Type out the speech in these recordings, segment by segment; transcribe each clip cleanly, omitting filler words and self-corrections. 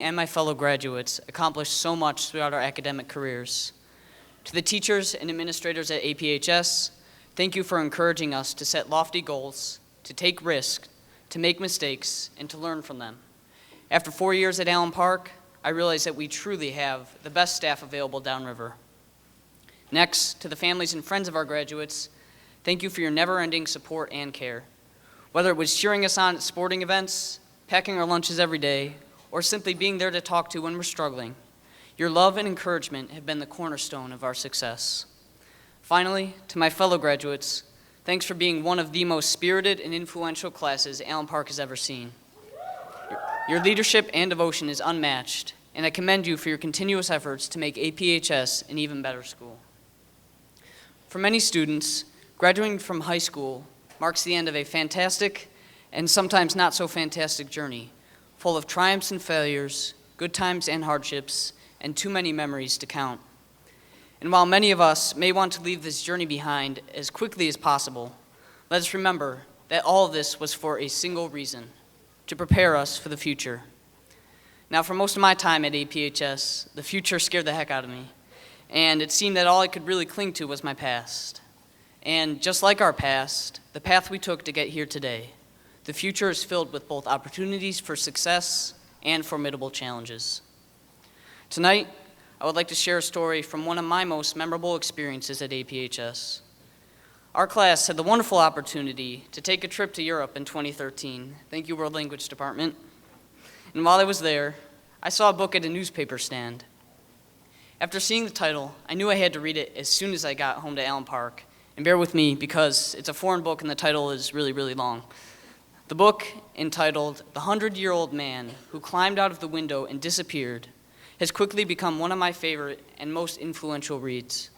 and my fellow graduates accomplished so much throughout our academic careers. To the teachers and administrators at APHS, thank you for encouraging us to set lofty goals, to take risks, to make mistakes, and to learn from them. After 4 years at Allen Park, I realize that we truly have the best staff available downriver. Next, to the families and friends of our graduates, thank you for your never-ending support and care. Whether it was cheering us on at sporting events, packing our lunches every day, or simply being there to talk to when we're struggling, your love and encouragement have been the cornerstone of our success. Finally, to my fellow graduates, thanks for being one of the most spirited and influential classes Allen Park has ever seen. Your leadership and devotion is unmatched, and I commend you for your continuous efforts to make APHS an even better school. For many students, graduating from high school marks the end of a fantastic and sometimes not so fantastic journey, full of triumphs and failures, good times and hardships, and too many memories to count. And while many of us may want to leave this journey behind as quickly as possible, let us remember that all of this was for a single reason: to prepare us for the future. Now, for most of my time at APHS, the future scared the heck out of me, and it seemed that all I could really cling to was my past. And just like our past, the path we took to get here today, the future is filled with both opportunities for success and formidable challenges. Tonight, I would like to share a story from one of my most memorable experiences at APHS. Our class had the wonderful opportunity to take a trip to Europe in 2013. Thank you, World Language Department. And while I was there, I saw a book at a newspaper stand. After seeing the title, I knew I had to read it as soon as I got home to Allen Park. And bear with me because it's a foreign book and the title is really, really long. The book, entitled "The 100-Year-Old Man Who Climbed Out of the Window and Disappeared," has quickly become one of my favorite and most influential reads.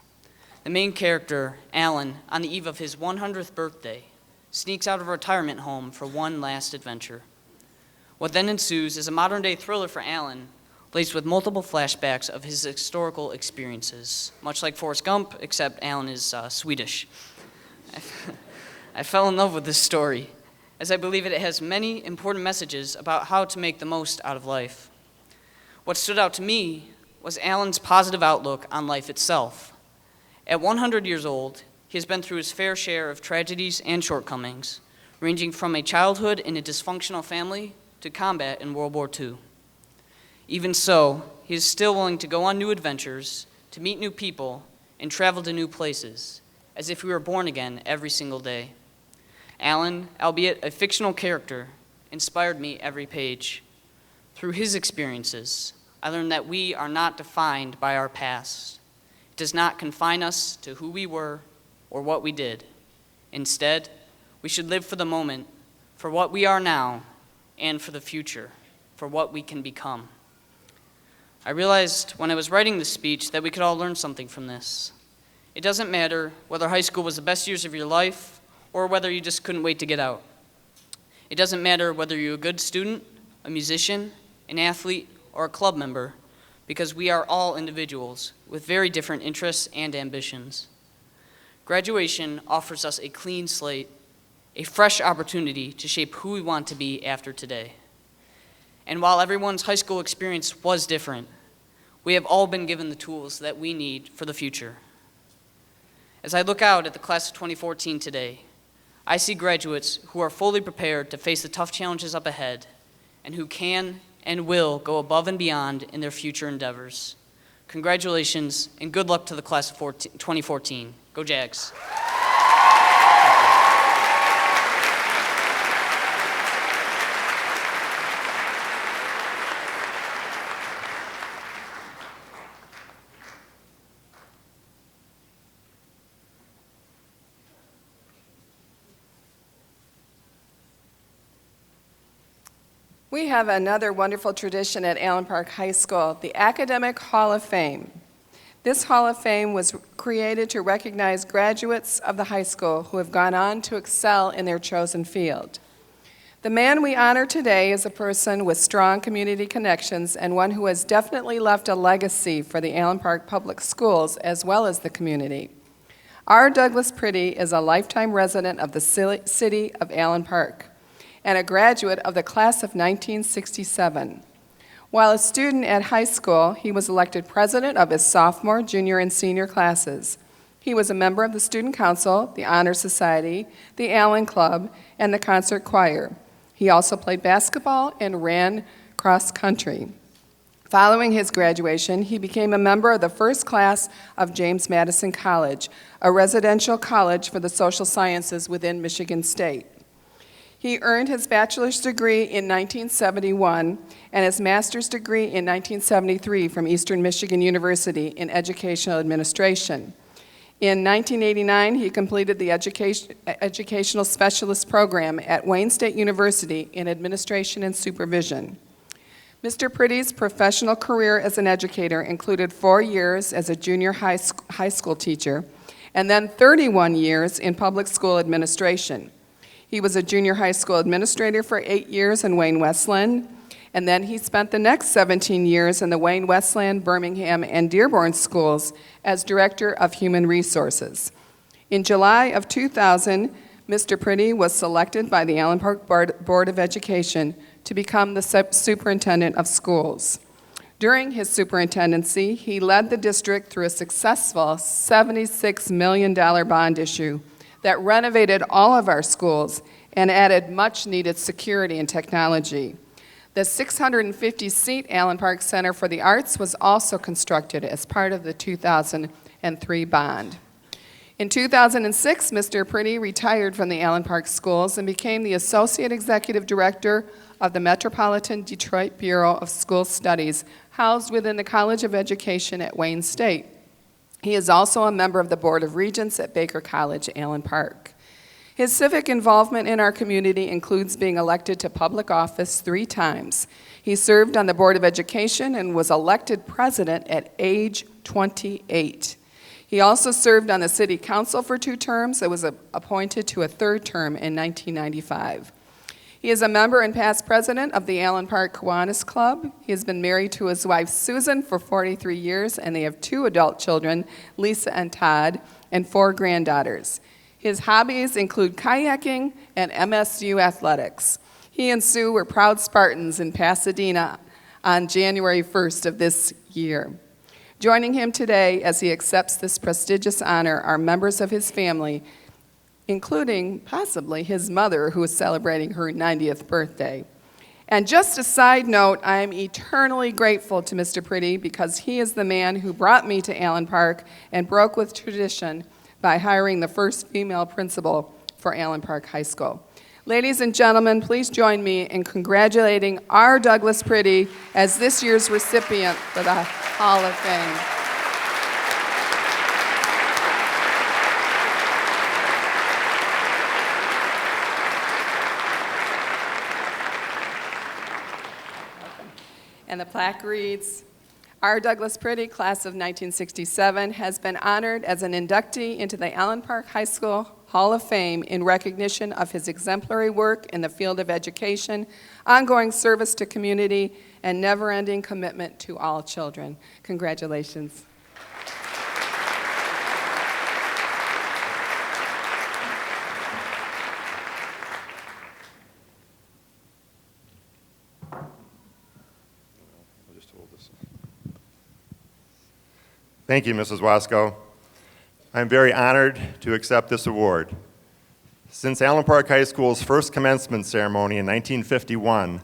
The main character, Alan, on the eve of his 100th birthday, sneaks out of a retirement home for one last adventure. What then ensues is a modern-day thriller for Alan, laced with multiple flashbacks of his historical experiences, much like Forrest Gump, except Alan is Swedish. I fell in love with this story, as I believe it has many important messages about how to make the most out of life. What stood out to me was Alan's positive outlook on life itself. At 100 years old, he has been through his fair share of tragedies and shortcomings, ranging from a childhood in a dysfunctional family to combat in World War II. Even so, he is still willing to go on new adventures, to meet new people, and travel to new places, as if we were born again every single day. Alan, albeit a fictional character, inspired me every page. Through his experiences, I learned that we are not defined by our past. It does not confine us to who we were or what we did. Instead, we should live for the moment, for what we are now, and for the future, for what we can become. I realized when I was writing this speech that we could all learn something from this. It doesn't matter whether high school was the best years of your life or whether you just couldn't wait to get out. It doesn't matter whether you're a good student, a musician, an athlete, or a club member, because we are all individuals with very different interests and ambitions. Graduation offers us a clean slate, a fresh opportunity to shape who we want to be after today. And while everyone's high school experience was different, we have all been given the tools that we need for the future. As I look out at the class of 2014 today, I see graduates who are fully prepared to face the tough challenges up ahead and who can and will go above and beyond in their future endeavors. Congratulations and good luck to the class of 2014. Go Jags. We have another wonderful tradition at Allen Park High School, the Academic Hall of Fame. This Hall of Fame was created to recognize graduates of the high school who have gone on to excel in their chosen field. The man we honor today is a person with strong community connections and one who has definitely left a legacy for the Allen Park Public Schools as well as the community. R. Douglas Priddy is a lifetime resident of the city of Allen Park and a graduate of the class of 1967. While a student at high school, he was elected president of his sophomore, junior, and senior classes. He was a member of the Student Council, the Honor Society, the Allen Club, and the Concert Choir. He also played basketball and ran cross country. Following his graduation, he became a member of the first class of James Madison College, a residential college for the social sciences within Michigan State. He earned his bachelor's degree in 1971 and his master's degree in 1973 from Eastern Michigan University in educational administration. In 1989, he completed the Educational Specialist Program at Wayne State University in Administration and Supervision. Mr. Pretty's professional career as an educator included 4 years as a junior high school teacher and then 31 years in public school administration. He was a junior high school administrator for 8 years in Wayne Westland, and then he spent the next 17 years in the Wayne Westland, Birmingham, and Dearborn schools as Director of Human Resources. In July of 2000, Mr. Pretty was selected by the Allen Park Board of Education to become the superintendent of schools. During his superintendency, he led the district through a successful $76 million bond issue that renovated all of our schools and added much-needed security and technology. The 650-seat Allen Park Center for the Arts was also constructed as part of the 2003 bond. In 2006, Mr. Pretty retired from the Allen Park Schools and became the Associate Executive Director of the Metropolitan Detroit Bureau of School Studies, housed within the College of Education at Wayne State. He is also a member of the Board of Regents at Baker College, Allen Park. His civic involvement in our community includes being elected to public office 3 times. He served on the Board of Education and was elected president at age 28. He also served on the City Council for 2 terms and was appointed to a 3rd term in 1995. He is a member and past president of the Allen Park Kiwanis Club. He has been married to his wife Susan for 43 years, and they have 2 adult children, Lisa and Todd, and 4 granddaughters. His hobbies include kayaking and MSU athletics. He and Sue were proud Spartans in Pasadena on January 1st of this year. Joining him today as he accepts this prestigious honor are members of his family, including possibly his mother, who is celebrating her 90th birthday. And just a side note, I am eternally grateful to Mr. Pretty because he is the man who brought me to Allen Park and broke with tradition by hiring the first female principal for Allen Park High School. Ladies and gentlemen, please join me in congratulating our Douglas Pretty as this year's recipient for the Hall of Fame. And the plaque reads, "Our Douglas Pretty, class of 1967, has been honored as an inductee into the Allen Park High School Hall of Fame in recognition of his exemplary work in the field of education, ongoing service to community, and never-ending commitment to all children." Congratulations. Thank you, Mrs. Wasco. I'm very honored to accept this award. Since Allen Park High School's first commencement ceremony in 1951,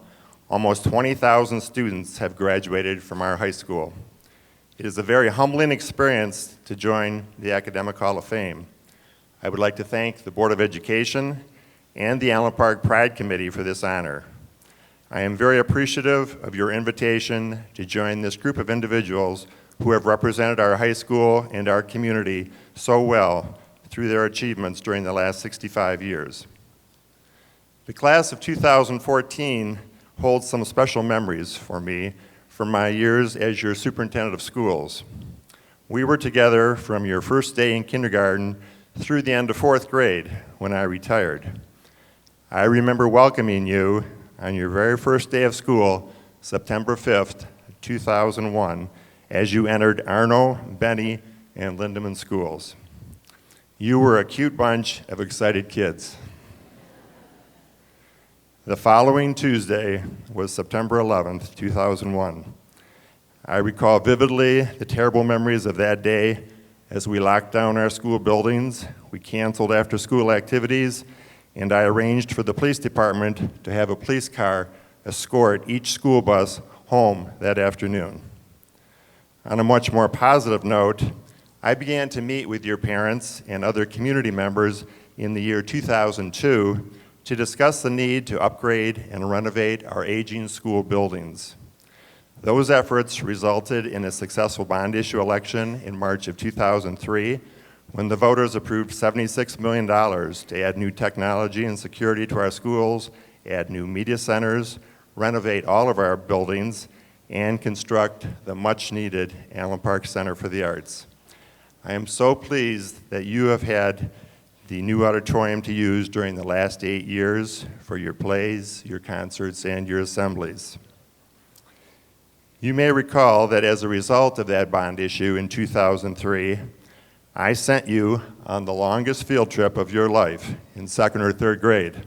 almost 20,000 students have graduated from our high school. It is a very humbling experience to join the Academic Hall of Fame. I would like to thank the Board of Education and the Allen Park Pride Committee for this honor. I am very appreciative of your invitation to join this group of individuals who have represented our high school and our community so well through their achievements during the last 65 years. The class of 2014 holds some special memories for me from my years as your superintendent of schools. We were together from your first day in kindergarten through the end of 4th grade when I retired. I remember welcoming you on your very first day of school, September 5th, 2001, as you entered Arno, Benny, and Lindeman schools. You were a cute bunch of excited kids. The following Tuesday was September 11th, 2001. I recall vividly the terrible memories of that day as we locked down our school buildings, we canceled after-school activities, and I arranged for the police department to have a police car escort each school bus home that afternoon. On a much more positive note, I began to meet with your parents and other community members in the year 2002 to discuss the need to upgrade and renovate our aging school buildings. Those efforts resulted in a successful bond issue election in March of 2003, when the voters approved $76 million to add new technology and security to our schools, add new media centers, renovate all of our buildings, and construct the much-needed Allen Park Center for the Arts. I am so pleased that you have had the new auditorium to use during the last 8 years for your plays, your concerts, and your assemblies. You may recall that as a result of that bond issue in 2003, I sent you on the longest field trip of your life in 2nd or 3rd grade.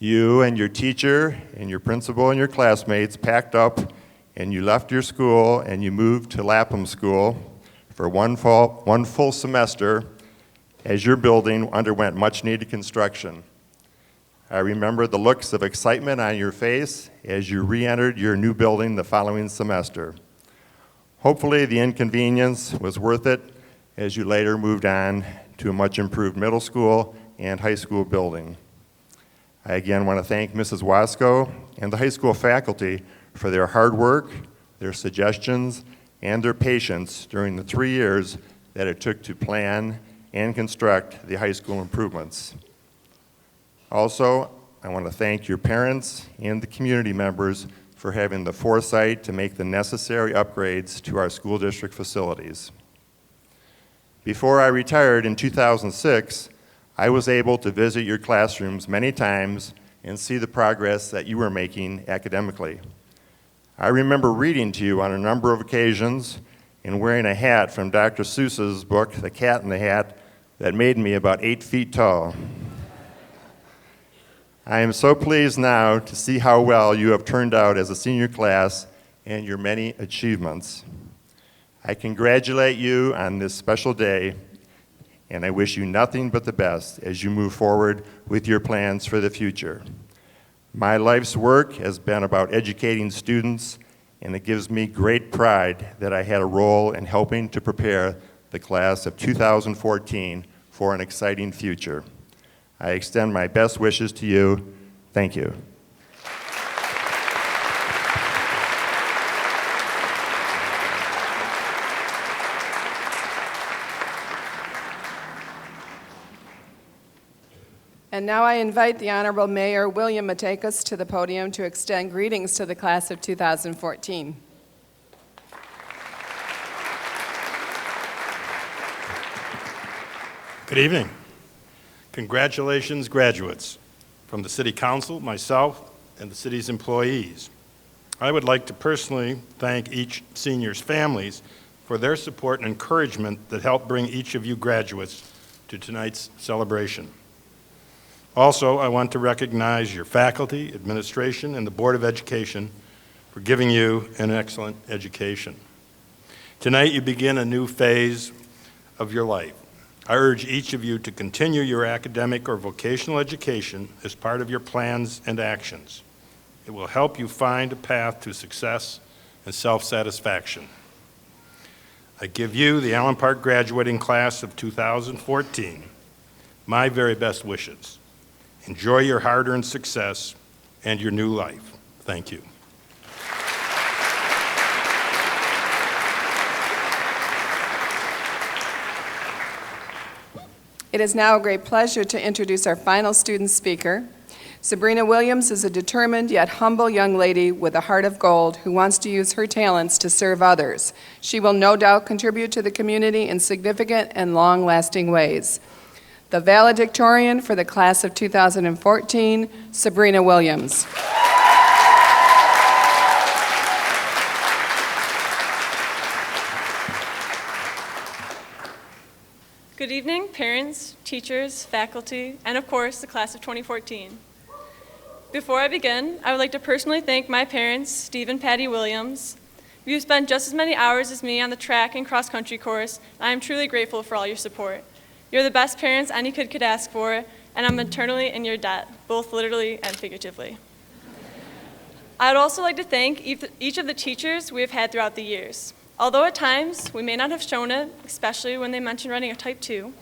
You and your teacher and your principal and your classmates packed up and you left your school and you moved to Lapham School for one full semester as your building underwent much-needed construction. I remember the looks of excitement on your face as you re-entered your new building the following semester. Hopefully the inconvenience was worth it as you later moved on to a much improved middle school and high school building. I again want to thank Mrs. Wasco and the high school faculty for their hard work, their suggestions, and their patience during the 3 years that it took to plan and construct the high school improvements. Also, I want to thank your parents and the community members for having the foresight to make the necessary upgrades to our school district facilities. Before I retired in 2006, I was able to visit your classrooms many times and see the progress that you were making academically. I remember reading to you on a number of occasions and wearing a hat from Dr. Seuss's book, The Cat in the Hat, that made me about 8 feet tall. I am so pleased now to see how well you have turned out as a senior class and your many achievements. I congratulate you on this special day, and I wish you nothing but the best as you move forward with your plans for the future. My life's work has been about educating students, and it gives me great pride that I had a role in helping to prepare the class of 2014 for an exciting future. I extend my best wishes to you. Thank you. And now I invite the Honorable Mayor William Matekas to the podium to extend greetings to the class of 2014. Good evening. Congratulations, graduates. From the City Council, myself, and the city's employees, I would like to personally thank each senior's families for their support and encouragement that helped bring each of you graduates to tonight's celebration. Also, I want to recognize your faculty, administration, and the Board of Education for giving you an excellent education. Tonight, you begin a new phase of your life. I urge each of you to continue your academic or vocational education as part of your plans and actions. It will help you find a path to success and self-satisfaction. I give you, the Allen Park graduating class of 2014, my very best wishes. Enjoy your hard-earned success and your new life. Thank you. It is now a great pleasure to introduce our final student speaker. Sabrina Williams is a determined yet humble young lady with a heart of gold who wants to use her talents to serve others. She will no doubt contribute to the community in significant and long-lasting ways. The valedictorian for the class of 2014, Sabrina Williams. Good evening, parents, teachers, faculty, and of course, the class of 2014. Before I begin, I would like to personally thank my parents, Steve and Patty Williams. You've spent just as many hours as me on the track and cross-country course, and I am truly grateful for all your support. You're the best parents any kid could ask for, and I'm eternally in your debt, both literally and figuratively. I would also like to thank each of the teachers we have had throughout the years. Although at times we may not have shown it, especially when they mention writing a type 2,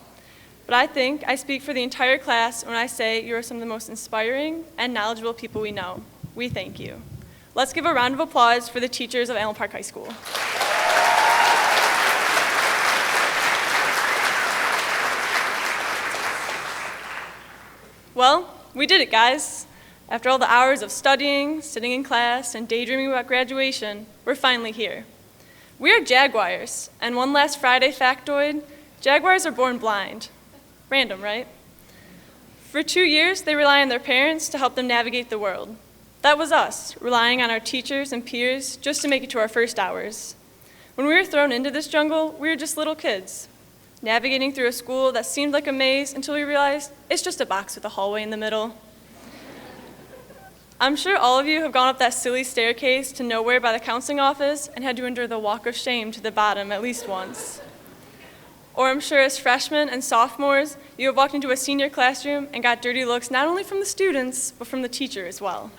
but I think I speak for the entire class when I say you are some of the most inspiring and knowledgeable people we know. We thank you. Let's give a round of applause for the teachers of Allen Park High School. Well, we did it, guys. After all the hours of studying, sitting in class, and daydreaming about graduation, we're finally here. We are Jaguars, and one last Friday factoid, Jaguars are born blind. Random, right? For 2 years, they rely on their parents to help them navigate the world. That was us, relying on our teachers and peers just to make it to our first hours. When we were thrown into this jungle, we were just little kids, navigating through a school that seemed like a maze until we realized it's just a box with a hallway in the middle. I'm sure all of you have gone up that silly staircase to nowhere by the counseling office and had to endure the walk of shame to the bottom at least once. Or I'm sure as freshmen and sophomores, you have walked into a senior classroom and got dirty looks not only from the students, but from the teacher as well.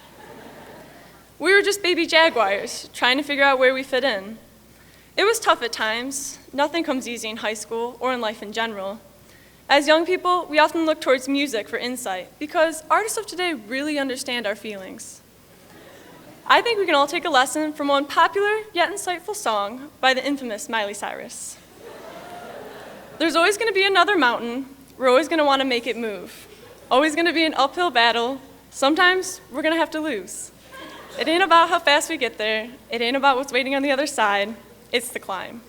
We were just baby Jaguars, trying to figure out where we fit in. It was tough at times. Nothing comes easy in high school or in life in general. As young people, we often look towards music for insight because artists of today really understand our feelings. I think we can all take a lesson from one popular yet insightful song by the infamous Miley Cyrus. There's always going to be another mountain. We're always going to want to make it move. Always going to be an uphill battle. Sometimes we're going to have to lose. It ain't about how fast we get there. It ain't about what's waiting on the other side. It's the climb.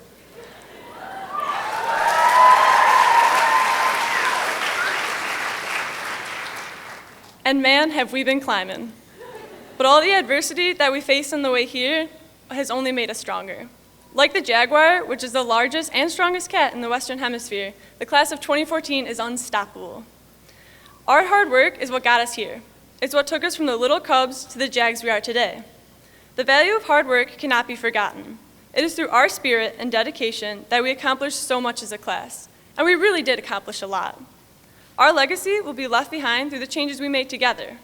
And man, have we been climbing. But all the adversity that we faced on the way here has only made us stronger. Like the jaguar, which is the largest and strongest cat in the Western Hemisphere, the class of 2014 is unstoppable. Our hard work is what got us here. It's what took us from the little cubs to the jags we are today. The value of hard work cannot be forgotten. It is through our spirit and dedication that we accomplished so much as a class, and we really did accomplish a lot. Our legacy will be left behind through the changes we made together.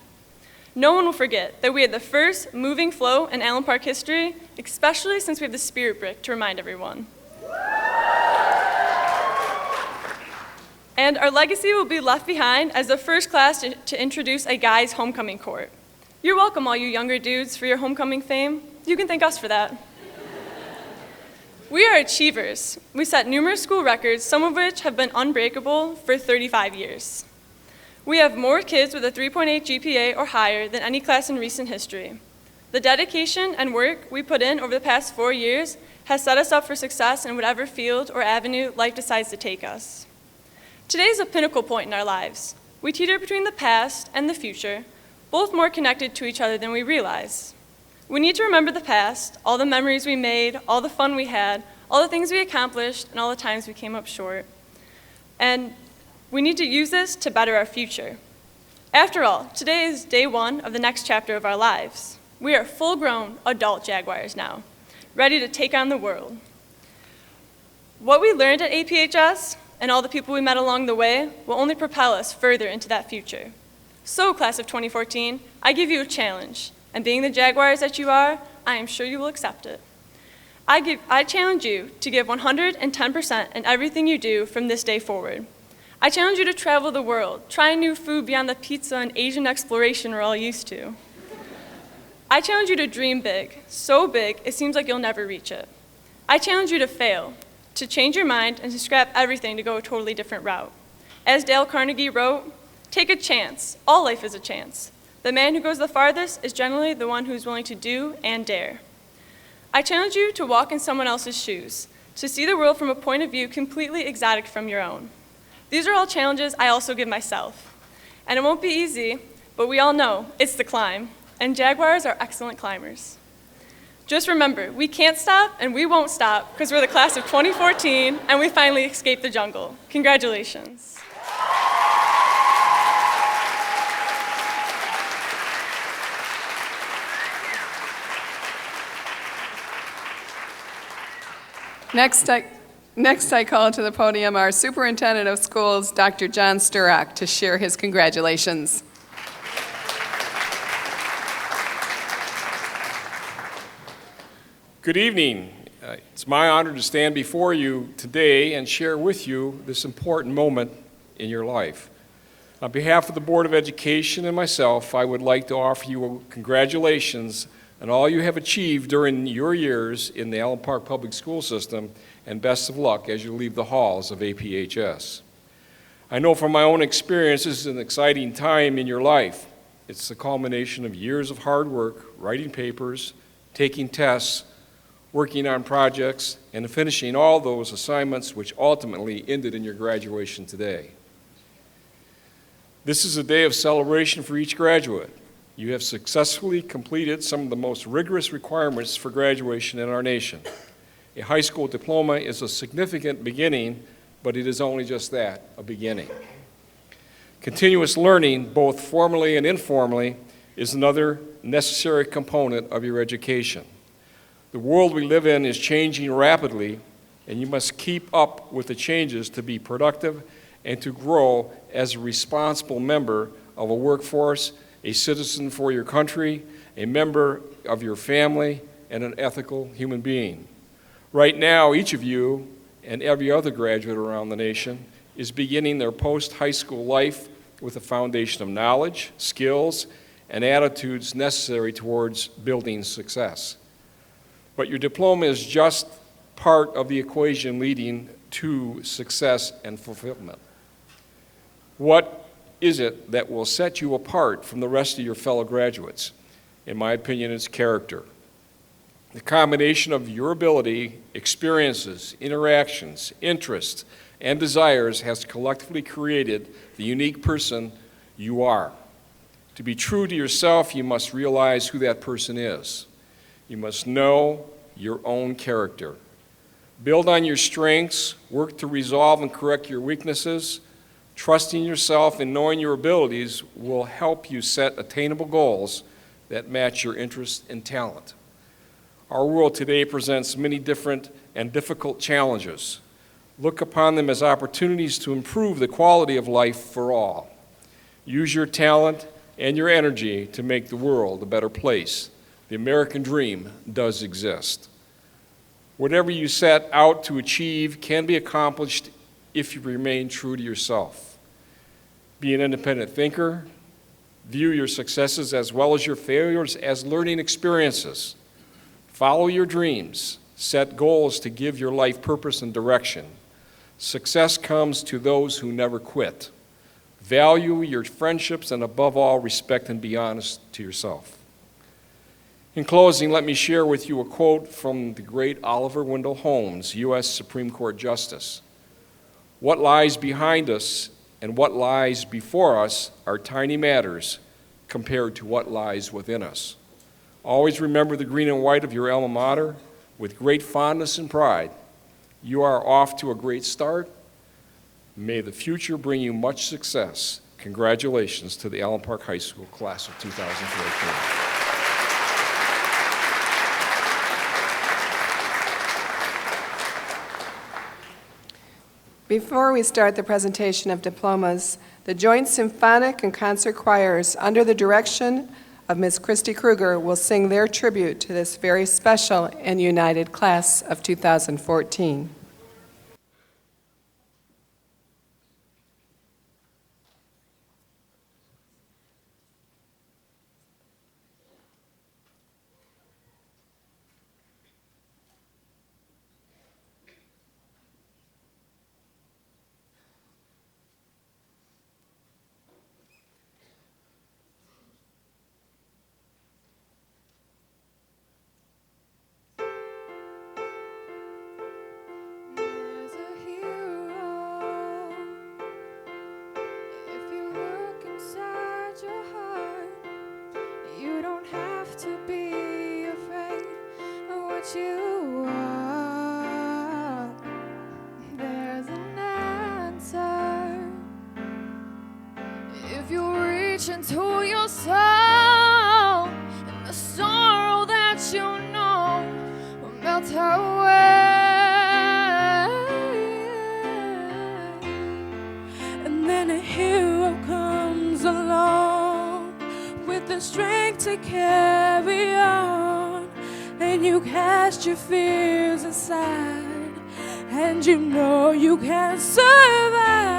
No one will forget that we had the first moving float in Allen Park history, especially since we have the spirit brick to remind everyone. And our legacy will be left behind as the first class to introduce a guys' homecoming court. You're welcome, all you younger dudes, for your homecoming fame. You can thank us for that. We are achievers. We set numerous school records, some of which have been unbreakable for 35 years. We have more kids with a 3.8 GPA or higher than any class in recent history. The dedication and work we put in over the past 4 years has set us up for success in whatever field or avenue life decides to take us. Today is a pinnacle point in our lives. We teeter between the past and the future, both more connected to each other than we realize. We need to remember the past, all the memories we made, all the fun we had, all the things we accomplished, and all the times we came up short. And we need to use this to better our future. After all, today is day one of the next chapter of our lives. We are full-grown adult Jaguars now, ready to take on the world. What we learned at APHS and all the people we met along the way will only propel us further into that future. So, class of 2014, I give you a challenge, and being the Jaguars that you are, I am sure you will accept it. I challenge you to give 110% in everything you do from this day forward. I challenge you to travel the world, try new food beyond the pizza and Asian exploration we're all used to. I challenge you to dream big, so big it seems like you'll never reach it. I challenge you to fail, to change your mind and to scrap everything to go a totally different route. As Dale Carnegie wrote, take a chance. All life is a chance. The man who goes the farthest is generally the one who's willing to do and dare. I challenge you to walk in someone else's shoes, to see the world from a point of view completely exotic from your own. These are all challenges I also give myself. And it won't be easy, but we all know it's the climb, and Jaguars are excellent climbers. Just remember, we can't stop and we won't stop because we're the class of 2014 and we finally escaped the jungle. Congratulations. Next, I call to the podium our Superintendent of Schools, Dr. John Sturrock, to share his congratulations. Good evening. It's my honor to stand before you today and share with you this important moment in your life. On behalf of the Board of Education and myself, I would like to offer you congratulations on all you have achieved during your years in the Allen Park Public School System, and best of luck as you leave the halls of APHS. I know from my own experience this is an exciting time in your life. It's the culmination of years of hard work, writing papers, taking tests, working on projects, and finishing all those assignments which ultimately ended in your graduation today. This is a day of celebration for each graduate. You have successfully completed some of the most rigorous requirements for graduation in our nation. A high school diploma is a significant beginning, but it is only just that, a beginning. Continuous learning, both formally and informally, is another necessary component of your education. The world we live in is changing rapidly, and you must keep up with the changes to be productive and to grow as a responsible member of a workforce, a citizen for your country, a member of your family, and an ethical human being. Right now, each of you and every other graduate around the nation is beginning their post-high school life with a foundation of knowledge, skills, and attitudes necessary towards building success. But your diploma is just part of the equation leading to success and fulfillment. What is it that will set you apart from the rest of your fellow graduates? In my opinion, it's character. The combination of your ability, experiences, interactions, interests, and desires has collectively created the unique person you are. To be true to yourself, you must realize who that person is. You must know your own character. Build on your strengths, work to resolve and correct your weaknesses. Trusting yourself and knowing your abilities will help you set attainable goals that match your interests and talent. Our world today presents many different and difficult challenges. Look upon them as opportunities to improve the quality of life for all. Use your talent and your energy to make the world a better place. The American dream does exist. Whatever you set out to achieve can be accomplished if you remain true to yourself. Be an independent thinker. View your successes as well as your failures as learning experiences. Follow your dreams. Set goals to give your life purpose and direction. Success comes to those who never quit. Value your friendships and above all, respect and be honest to yourself. In closing, let me share with you a quote from the great Oliver Wendell Holmes, U.S. Supreme Court Justice. What lies behind us and what lies before us are tiny matters compared to what lies within us. Always remember the green and white of your alma mater with great fondness and pride. You are off to a great start. May the future bring you much success. Congratulations to the Allen Park High School class of 2014. Before we start the presentation of diplomas, the Joint Symphonic and Concert Choirs, under the direction of Ms. Christy Kruger, will sing their tribute to this very special and united class of 2014. There's a hero. If you look inside your heart, you don't have to be afraid of what you are. There's an answer. If you reach into your soul, and the sorrow that you know will melt away. And then a hero comes along with the strength to carry on. And you cast your fears aside, and you know you can survive.